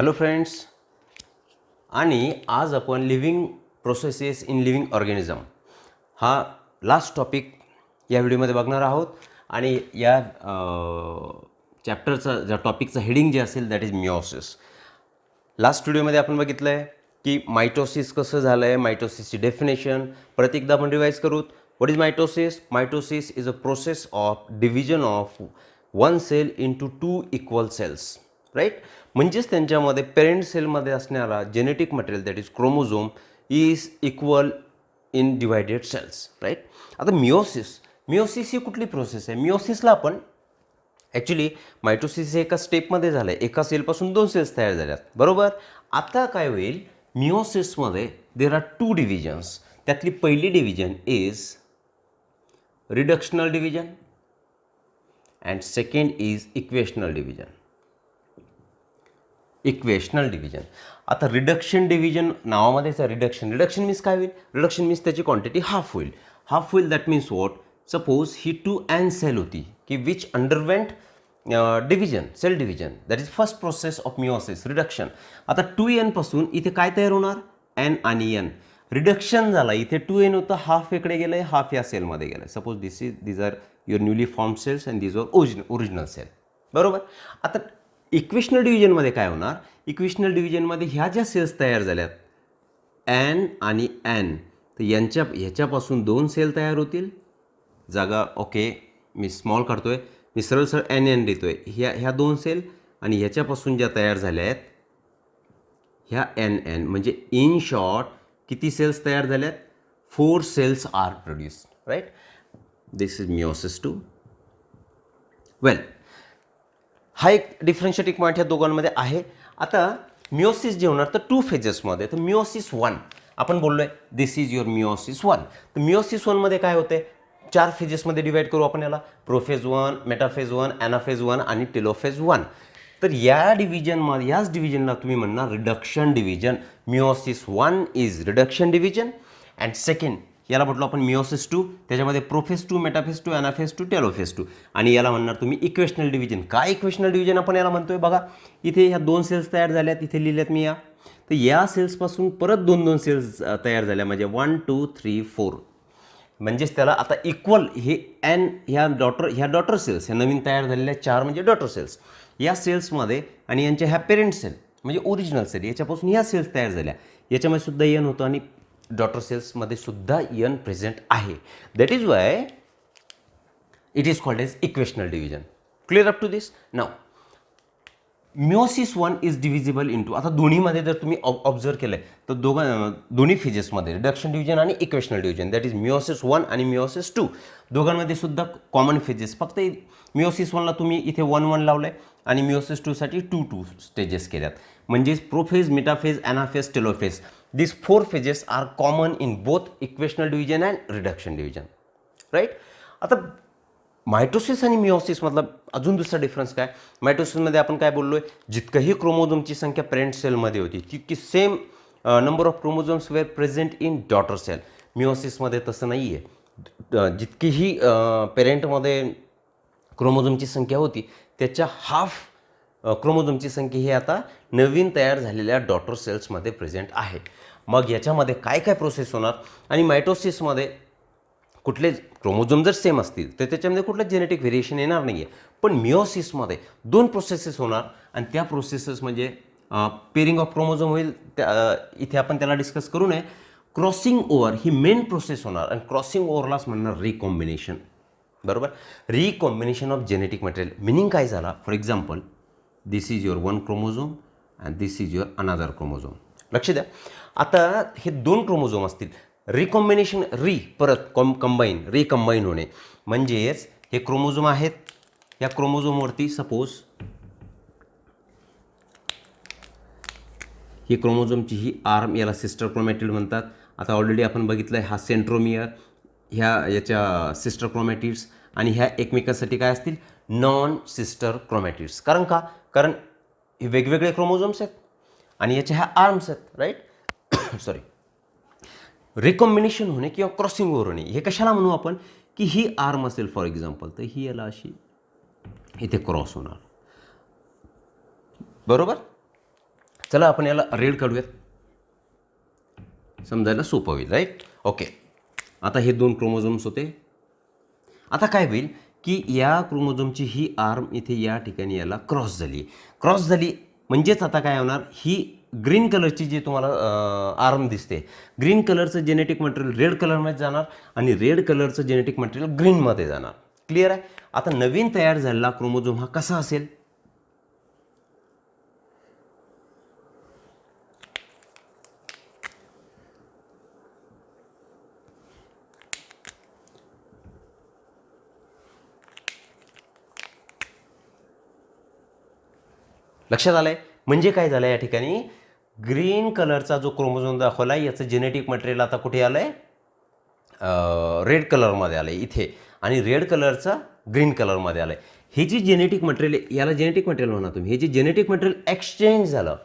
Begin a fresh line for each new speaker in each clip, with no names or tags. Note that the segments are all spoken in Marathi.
हॅलो फ्रेंड्स, आणि आज आपण living processes in living organism हा लास्ट टॉपिक या व्हिडिओमध्ये बघणार आहोत. आणि या चॅप्टरचा ज्या टॉपिकचं हेडिंग जे असेल दॅट इज मिओसिस. लास्ट व्हिडिओमध्ये आपण बघितलं आहे की मायटोसिस कसं झालं आहे, मायटोसिसची डेफिनेशन परत एकदा आपण रिवाईज करूत. What is mitosis? Mitosis is a process of division of one cell into two equal cells, right. म्हणजेच त्यांच्यामध्ये पेरेंट सेलमध्ये असणारा genetic material that is chromosome is equal in divided cells, right. आता मिओसिस ही कुठली प्रोसेस आहे? मिओसिसला आपण ॲक्च्युली मायटोसिस हे एका स्टेपमध्ये झालं आहे, एका सेलपासून दोन सेल्स तयार झाल्यात, बरोबर. आता काय होईल, मिओसिसमध्ये देर आर टू डिव्हिजन्स. त्यातली पहिली division is reductional division and second is equational division. Equational division. आता रिडक्शन डिव्हिजन नावामध्येच आहे रिडक्शन. रिडक्शन मीन्स काय होईल? रिडक्शन मीन्स त्याची क्वांटिटी हाफ होईल. हाफ होईल दॅट मीन्स वॉट? सपोज ही 2n सेल होती की which underwent division, cell division, that is first process of meiosis, reduction. आता 2n पासून इथे काय तयार होणार? n आणि n. रिडक्शन झाला, इथे 2n होतं, हाफ इकडे गेलं आहे, हाफ या सेलमध्ये गेलं आहे. Suppose these are your newly form cells and these are original cell, बरोबर. आता इक्वेशनल डिव्हिजनमध्ये काय होणार? इक्वेशनल डिव्हिजनमध्ये ह्या ज्या सेल्स तयार झाल्यात n आणि n, तर ह्याच्यापासून दोन सेल तयार होतील. जागा ओके, मी स्मॉल काढतोय, मी सरळ n n लिहितोय. ह्या दोन सेल आणि ह्याच्यापासून ज्या तयार झाल्या आहेत ह्या n n, म्हणजे इन शॉर्ट किती सेल्स तयार झाल्यात? 4 cells are produced, right. This is meiosis 2. Well, हा एक डिफरन्शिएटिंग पॉईंट ह्या दोघांमध्ये आहे. आता मिओसिस जे होणार तर 2 फेजेसमध्ये. तर मिओसिस 1 आपण बोललोय, दिस इज युअर मिओसिस 1. तर मिओसिस 1मध्ये काय होते? 4 फेजेसमध्ये डिवाइड करू आपण याला. प्रोफेज 1, मेटाफेज 1, ॲनाफेज 1 आणि टेलोफेज 1. तर याच डिव्हिजनला तुम्ही म्हणणार reduction division. Meiosis 1 is reduction division and second याला म्हटलं आपण मिओसिस 2, त्याच्यामध्ये प्रोफेज 2, मेटाफेज 2, ॲनाफेज 2, टेलोफेज 2. आणि याला म्हणणार तुम्ही इक्वेशनल डिव्हिजन. काय इक्वेशनल डिव्हिजन आपण याला म्हणतोय? बघा, इथे ह्या 2 सेल्स तयार झाल्यात, इथे लिहिल्यात मी या. तर या सेल्सपासून परत 2 सेल्स तयार झाल्या, म्हणजे 1 2 3 4. म्हणजेच त्याला आता इक्वल हे n ह्या डॉटर सेल्स, ह्या नवीन तयार झालेल्या 4 म्हणजे डॉटर सेल्स, या सेल्समध्ये आणि यांच्या ह्या पेरेंट सेल म्हणजे ओरिजिनल सेल, याच्यापासून ह्या सेल्स तयार झाल्या, याच्यामध्ये सुद्धा n होतं आणि डॉटर सेल्समध्ये सुद्धा n प्रेझेंट आहे. That is why it is called as equational division. Clear up to this? Now meiosis 1 is divisible into. आता दोन्हीमध्ये जर तुम्ही ऑब्झर्व केलं तर दोन्ही फेजेसमध्ये रिडक्शन डिव्हिजन आणि equational division, that is meiosis 1 आणि मिओसिस 2, दोघांमध्ये सुद्धा कॉमन फेजेस. फक्त मिओसिस 1ला तुम्ही इथे 1 1 लावलं आहे आणि मिओसिस 2साठी 2 2 स्टेजेस केल्यात. म्हणजेच prophase, metaphase, anaphase, telophase, these 4 phases are common in both equational division and reduction division, right. आता मायटोसिस आणि मिओसिस मधला अजून दुसरा डिफरन्स काय? मायटोसिसमध्ये आपण काय बोललोय? जितकंही क्रोमोझोमची संख्या पेरेंट सेलमध्ये होती तितकी same number of chromosomes were present in daughter cell. मिओसिसमध्ये तसं नाही आहे. जितकीही पेरेंटमध्ये क्रोमोझोमची संख्या होती त्याच्या हाफ क्रोमोझोमची संख्या ही आता नवीन तयार झालेल्या डॉटर सेल्समध्ये प्रेझेंट आहे. मग याच्यामध्ये काय काय प्रोसेस होणार? आणि मायटोसिसमध्ये कुठले क्रोमोझोम जर सेम असतील तर त्याच्यामध्ये कुठलं जेनेटिक व्हेरिएशन येणार नाही आहे. पण मिओसिसमध्ये 2 प्रोसेसेस होणार आणि त्या प्रोसेसेस म्हणजे पेरिंग ऑफ क्रोमोझोम होईल. इथे आपण त्याला डिस्कस करू नये. क्रॉसिंग ओव्हर ही मेन प्रोसेस होणार आणि क्रॉसिंग ओव्हरलाच म्हणणार रिकॉम्बिनेशन, बरोबर. Recombination of genetic material. Meaning काय झाला? For example, this is your 1 chromosome and this is your another chromosome. लक्ष द्या. आता हे 2 क्रोमोझोम असतील, रिकॉम्बिनेशन, परत रिकंबाईन होणे, म्हणजेच हे क्रोमोझोम आहेत, या क्रोमोझोमवरती सपोज ही क्रोमोझोमची ही आर्म, याला सिस्टर क्रोमॅटिड म्हणतात. आता ऑलरेडी आपण बघितलं आहे, हा सेंट्रोमियर, याच्या सिस्टर क्रोमॅटिड्स, आणि ह्या एकमेकांसाठी काय असतील? Non sister chromatids. कारण हे वेगवेगळे क्रोमोझोम्स आहेत आणि याच्या ह्या आर्म्स आहेत, राईट. सॉरी. रिकॉम्बिनेशन होणे किंवा क्रॉसिंग ओव्हर होणे हे कशाला म्हणू आपण? की ही आर्म असेल फॉर एक्झाम्पल, तर ही याला अशी इथे क्रॉस होणार, बरोबर. चला आपण याला रेड काढूयात, समजायला सोपं होईल, राईट. ओके, आता हे 2 क्रोमोझोम्स होते. आता काय होईल की या क्रोमोझोमची ही आर्म इथे या ठिकाणी याला क्रॉस झाली म्हणजेच आता काय होणार, ही ग्रीन कलरची जी तुम्हाला आर्म दिसते, ग्रीन कलरचं जेनेटिक मटेरियल रेड कलरमध्ये जाणार आणि रेड कलरचं जेनेटिक मटेरियल ग्रीनमध्ये जाणार. क्लिअर आहे. आता नवीन तयार झालेला क्रोमोझोम हा कसा असेल, लक्षात आलंय. म्हणजे काय झालं या ठिकाणी, ग्रीन कलरचा जो क्रोमोझोम दाखवला याचं जेनेटिक मटेरियल आता कुठे आलंय, रेड कलरमध्ये आलंय इथे, आणि रेड कलरचा ग्रीन कलरमध्ये आलंय. हे जे जेनेटिक मटेरियल, याला जेनेटिक मटेरियल म्हणा तुम्ही, हे जे जेनेटिक मटेरियल एक्सचेंज झालं,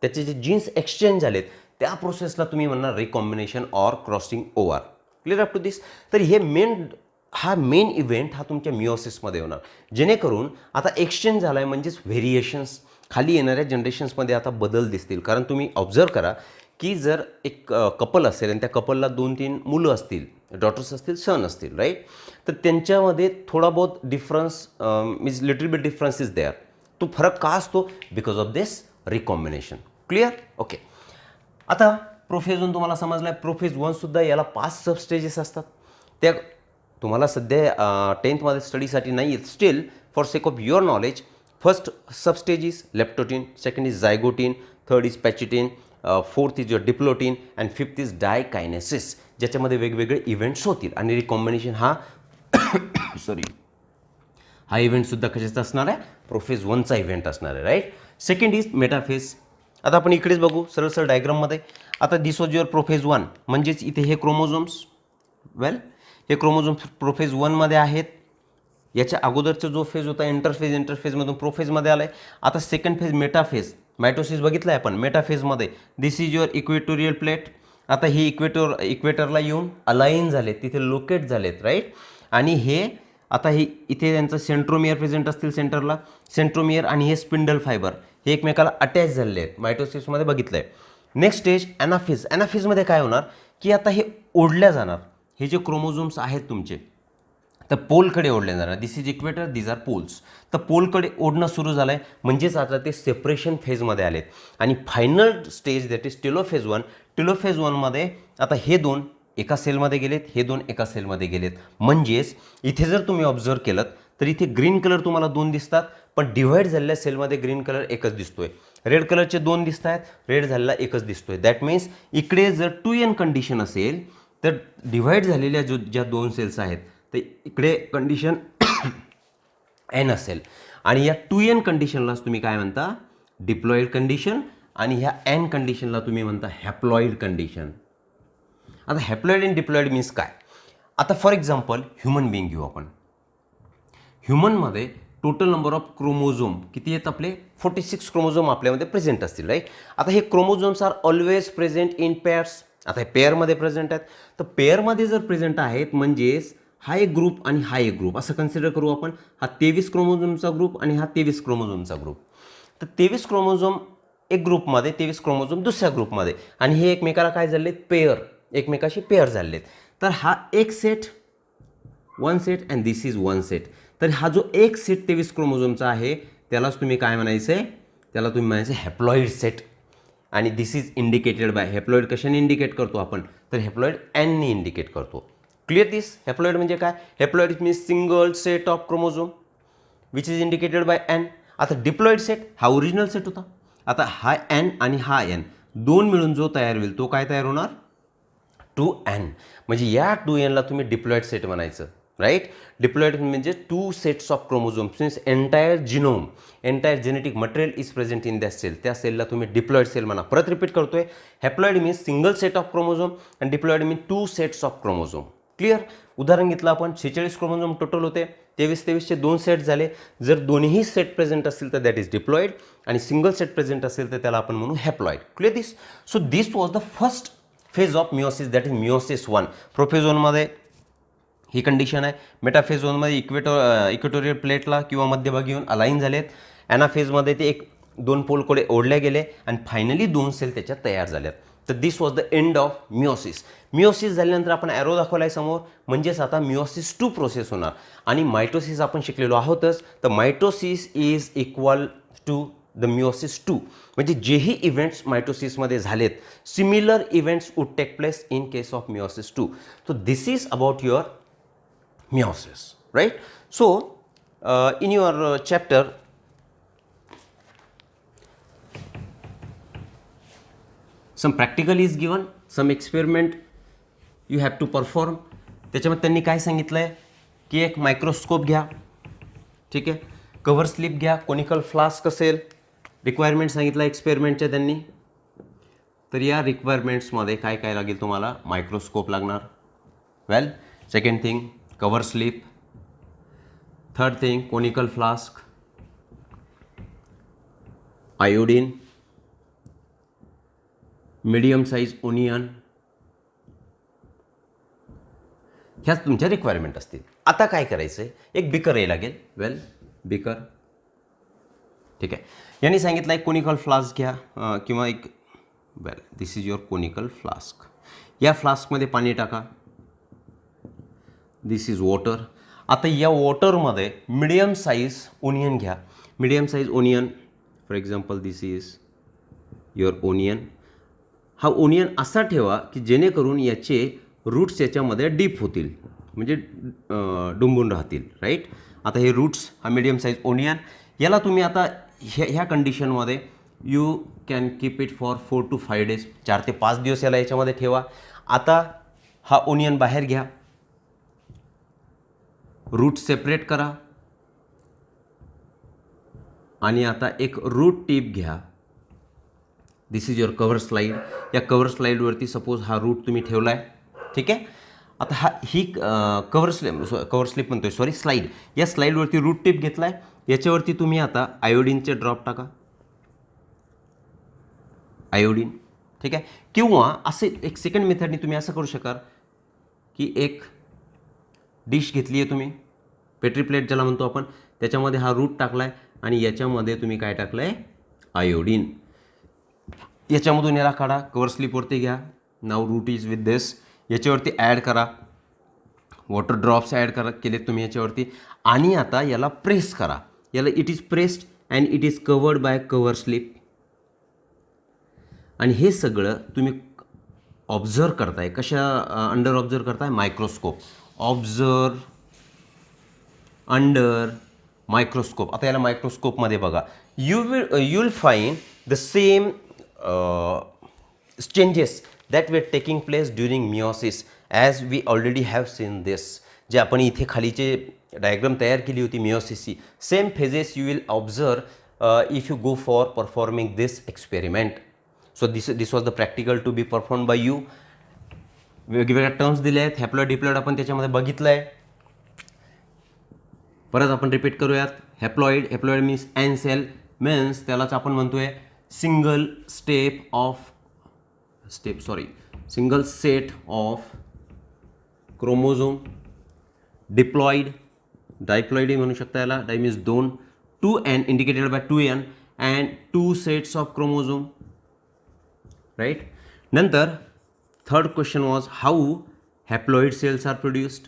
त्याचे जे जीन्स एक्सचेंज झालेत, त्या प्रोसेसला तुम्ही म्हणणार recombination or crossing over. Clear up to this. तर हे मेन इव्हेंट हा तुमच्या मिओसिसमध्ये होणार, जेणेकरून आता एक्सचेंज झाला आहे म्हणजेच व्हेरिएशन्स खाली येणाऱ्या जनरेशन्समध्ये आता बदल दिसतील. कारण तुम्ही ऑब्झर्व करा की जर एक कपल असेल आणि त्या कपलला 2-3 मुलं असतील, डॉटर्स असतील, सन असतील, राईट, तर त्यांच्यामध्ये थोडा बहुत difference means little bit difference is there. तो फरक का असतो, because of this recombination. Clear. Okay, आता प्रोफेज 1 तुम्हाला समजला आहे. प्रोफेज 1 सुद्धा याला 5 सब स्टेजेस असतात. त्या तुम्हाला सध्या 10th स्टडीसाठी नाही आहेत, still for sake of your knowledge. First sub stage is leptotene, second is zygotene, third is pachytene, fourth is your diplotene and fifth is diakinesis, ज्याच्यामध्ये वेगवेगळे इव्हेंट्स होतील. आणि रिकॉम्बिनेशन हा हा इव्हेंटसुद्धा कशाचा असणार आहे, प्रोफेज 1चा इव्हेंट असणार आहे, राईट. Second is metaphase. आता आपण इकडेच बघू सरळ डायग्राममध्ये. आता दिस वॉज युअर प्रोफेज 1, म्हणजेच इथे हे क्रोमोझोम्स, वेल हे क्रोमोझोम्स प्रोफेज 1मध्ये आहेत. याच्या अगोदरचा जो फेज होता इंटरफेजमधून प्रोफेजमध्ये आला आहे. आता सेकंड फेज मेटाफेज, मायटोसिस बघितलं आहे आपण. मेटाफेजमध्ये दिस इज युअर इक्वेटोरियल प्लेट. आता ही इक्वेटरला येऊन अलाइन झालेत, तिथे लोकेट झालेत, राईट. आणि हे आता हे इथे त्यांचं सेंट्रोमियर प्रेझेंट असतील सेंटरला, सेंट्रोमियर आणि हे स्पिंडल फायबर हे एकमेकाला अटॅच झालेले आहेत, मायटोसिसमध्ये बघितलं आहे. Next stage anaphase. ॲनाफेजमध्ये काय होणार की आता हे ओढल्या जाणार, हे जे क्रोमोझोम्स आहेत तुमचे, तर पोलकडे ओढले जाणार. This is equator, this are poles. तर पोलकडे ओढणं सुरू झालं आहे, म्हणजेच आता ते सेपरेशन फेजमध्ये आलेत. आणि final stage that is telophase 1. Telophase 1मध्ये आता हे 2 एका सेलमध्ये गेलेत, हे 2 एका सेलमध्ये गेलेत. म्हणजेच इथे जर तुम्ही ऑब्झर्व केलं तर इथे ग्रीन कलर तुम्हाला 2 दिसतात, पण डिव्हाइड झालेल्या सेलमध्ये ग्रीन कलर एकच दिसतोय. रेड कलरचे 2 दिसत आहेत, रेड झालेला एकच दिसतोय. दॅट मीन्स इकडे जर 2n कंडिशन असेल तर डिव्हाइड झालेल्या ज्या 2 सेल्स आहेत तर इकडे कंडिशन एन असेल. आणि या 2n कंडिशनलाच तुम्ही काय म्हणता, डिप्लॉइड कंडिशन. आणि ह्या एन कंडिशनला तुम्ही म्हणता हॅप्लॉइड कंडिशन. आता हॅप्लॉइड अँड डिप्लॉइड मीन्स काय. आता फॉर एक्झाम्पल ह्युमन बिईंग घेऊ आपण. ह्युमनमध्ये टोटल नंबर ऑफ क्रोमोझोम किती आहेत आपले, 46 क्रोमोझोम आपल्यामध्ये प्रेझेंट असतील, राईट. आता हे chromosomes are always present in pairs. आता हे पेअरमध्ये प्रेझेंट आहेत, तर पेअरमध्ये जर प्रेझेंट आहेत म्हणजेच हा एक ग्रुप आणि हा एक ग्रुप असं कन्सिडर करू आपण. हा 23 क्रोमोझोमचा ग्रुप आणि हा 23 क्रोमोझोमचा ग्रुप. तर 23 क्रोमोझोम एक ग्रुपमध्ये, 23 क्रोमोझोम दुसऱ्या ग्रुपमध्ये, आणि हे एकमेकाला काय झालेत, पेअर, एकमेकाशी पेअर झालेत. तर हा एक set, 1 set and this is 1 set. तर हा जो एक सेट 23 क्रोमोझोमचा आहे त्यालाच तुम्ही काय म्हणायचं आहे, त्याला तुम्ही म्हणायचं हॅप्लॉइड सेट. आणि this is indicated by, haploid कशाने इंडिकेट करतो आपण, तर हॅप्लॉइड एनने इंडिकेट करतो. Clear this. हॅप्लॉइड म्हणजे काय, haploid means single set of chromosome which is indicated by N. आता डिप्लॉइड सेट हा ओरिजिनल सेट होता. आता हा एन आणि हा एन दोन मिळून जो तयार होईल तो काय तयार होणार, 2n. म्हणजे या 2nला तुम्ही डिप्लॉइड सेट म्हणायचं, राईट. डिप्लॉइड म्हणजे 2 sets of chromosomes means entire genome, entire genetic material is present in that cell. त्या सेलला तुम्ही डिप्लॉइड सेल म्हणा. परत रिपीट करतोय, haploid means single set of chromosome आणि diploid means 2 sets of chromosome. Clear. उदाहरण घेतलं आपण, 46 क्रोमोझोम टोटल होते, 23-23चे 2 सेट झाले. जर दोन्ही सेट प्रेझेंट असतील तर दॅट इज डिप्लॉइड, आणि सिंगल सेट प्रेझेंट असेल तर त्याला आपण म्हणू haploid. Clear this. So this was the first phase of meiosis, that is meiosis 1. Prophase 1मध्ये ही कंडिशन आहे. मेटाफेज 1मध्ये इक्वेटोरियल प्लेटला किंवा मध्यभागी येऊन अलाइन झालेत. ॲनाफेजमध्ये ते एक दोन पोलकडे ओढल्या गेले आणि फायनली दोन सेल त्याच्यात तयार झाल्यात. तर this was the end of meiosis. Meiosis झाल्यानंतर आपण ॲरो दाखवला आहे समोर, म्हणजेच आता मिओसिस 2 प्रोसेस होणार. आणि मायटोसिस आपण शिकलेलो आहोतच. तर mitosis is equal to the meiosis 2. म्हणजे जेही इव्हेंट्स मायटोसिसमध्ये झालेत, similar events would take place in case of meiosis 2. So this is about your meiosis, right? So in your chapter some practical is given, some experiment you have to perform. त्याच्यामध्ये त्यांनी काय सांगितलं आहे की एक मायक्रोस्कोप घ्या, ठीक आहे, कव्हर स्लिप घ्या, कोनिकल फ्लास्क असेल, रिक्वायरमेंट सांगितलं एक्सपेरिमेंटच्या त्यांनी. तर या रिक्वायरमेंट्समध्ये काय काय लागेल तुम्हाला? मायक्रोस्कोप लागणार, well. Second thing cover slip, third thing conical flask, iodine, medium size onion, ह्याच तुमच्या रिक्वायरमेंट असतील. आता काय करायचं आहे, एक बिकर यायला लागेल, वेल बिकर, ठीक आहे. यांनी सांगितलं आहे कोनिकल फ्लास्क घ्या किंवा एक, वेल दिस इज युअर कोनिकल फ्लास्क. या फ्लास्कमध्ये पाणी टाका, दिस इज वॉटर. आता या वॉटरमध्ये मिडियम साईज ओनियन घ्या. Medium size onion, for example this is your onion. हा ओनियन असा ठेवा की जेणेकरून याचे रूट्स याच्यामध्ये डीप होतील, म्हणजे डुंबून राहतील, राईट. आता हे रूट्स, हा मिडियम साईज ओनियन, याला तुम्ही आता ह्या कंडिशनमध्ये you can keep it for 4 to 5 days, 4 ते 5 दिवस याला याच्यामध्ये ठेवा. आता हा ओनियन बाहेर घ्या, रूट सेपरेट करा आणि आता एक रूट टिप घ्या. दिस इज युअर कव्हर स्लाईड. या कव्हर स्लाईडवरती सपोज हा रूट तुम्ही ठेवला आहे, ठीक आहे. आता ही कव्हर स्लिप म्हणतोय, सॉरी स्लाईड. या स्लाईडवरती रूट टिप घेतला आहे, याच्यावरती तुम्ही आता आयोडीनचे ड्रॉप टाका, आयोडीन, ठीक आहे. किंवा असे एक सेकंड मेथडनी तुम्ही असं करू शकाल की एक डिश घेतली आहे तुम्ही, पेट्री प्लेट ज्याला म्हणतो आपण, त्याच्यामध्ये हा रूट टाकला आहे आणि याच्यामध्ये तुम्ही काय टाकलं आहे? आयोडीन. याच्यामधून याला काढा, कवर स्लिपवरती घ्या. नाव रूट इज विथ दिस. याच्यावरती ॲड करा, वॉटर ड्रॉप्स ॲड केलेत तुम्ही याच्यावरती, आणि आता याला प्रेस करा. याला it is pressed and it is covered by cover slip. आणि हे सगळं तुम्ही ऑब्झर्व करताय. कशा अंडर ऑब्झर्व करताय? मायक्रोस्कोप. Observe under microscope. आता याला मायक्रोस्कोपमध्ये बघा, you will find the same changes that were taking place during meiosis as we already have seen this. जे आपण इथे खालीचे डायग्राम तयार केली होती मिओसिसची, same phases you will observe if you go for performing this experiment. So this was the practical to be perform by you. वेगवेगळ्या टर्म्स दिले आहेत. हॅप्लॉइड डिप्लॉइड आपण त्याच्यामध्ये बघितलं आहे. परत आपण रिपीट करूयात. Haploid, haploid means N cell, means त्यालाच आपण म्हणतोय single single set of chromosome. Diploid, diploid म्हणू शकता याला. Di means 2, 2n indicated by 2n and 2 sets of chromosome, right. नंतर third question was how haploid cells are produced.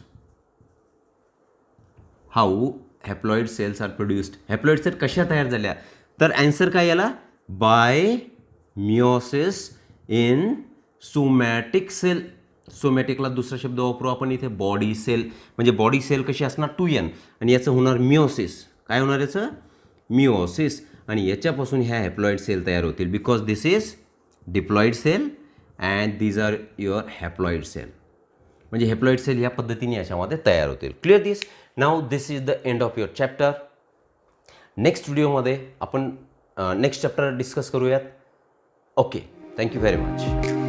How haploid cells are produced. Haploid cell कशा तयार झाल्या? तर ॲन्सर काय याला? By meiosis in somatic cell. सोमॅटिकला दुसरा शब्द वापरू आपण इथे, बॉडी सेल. म्हणजे बॉडी सेल कशी असणार? 2n, आणि याचं होणार मिओसिस. काय होणार याचं? मिओसिस. आणि याच्यापासून ह्या हॅप्लॉइड सेल तयार होतील, because this is diploid cell and these are your haploid cell. म्हणजे हॅप्लॉइड सेल या पद्धतीने याच्यामध्ये तयार होतील. Clear this? Now this is the end of your chapter. Next व्हिडिओमध्ये आपण नेक्स्ट चॅप्टर डिस्कस करूयात. Okay, thank you very much.